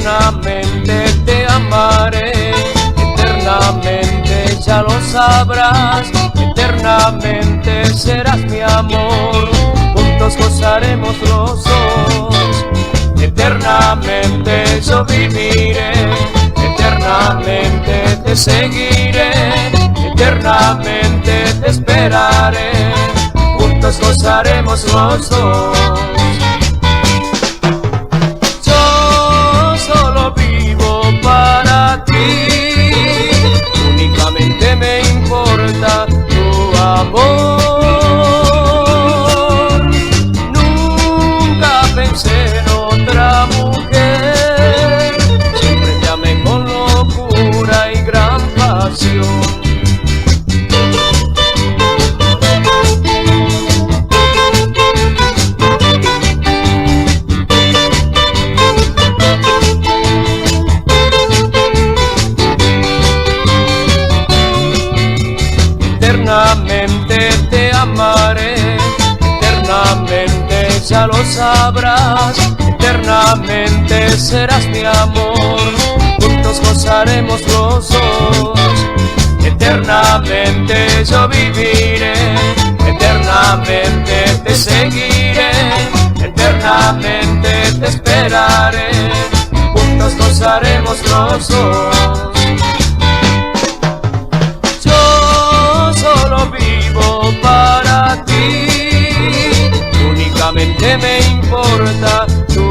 eternamente te amaré, eternamente ya lo sabrás, eternamente serás mi amor, juntos gozaremos los dos, eternamente yo viviré, eternamente te seguiré, eternamente te esperaré, juntos gozaremos los dos. Yo solo vivo para ti, únicamente me importa tu amor. Nunca pensé en otra mujer, siempre te amé con locura y gran pasión. Eternamente te amaré, eternamente ya lo sabrás, eternamente serás mi amor, juntos gozaremos los dos, eternamente yo viviré, eternamente te seguiré, eternamente te esperaré, juntos gozaremos los dos. Solo vivo para ti, únicamente me importa tu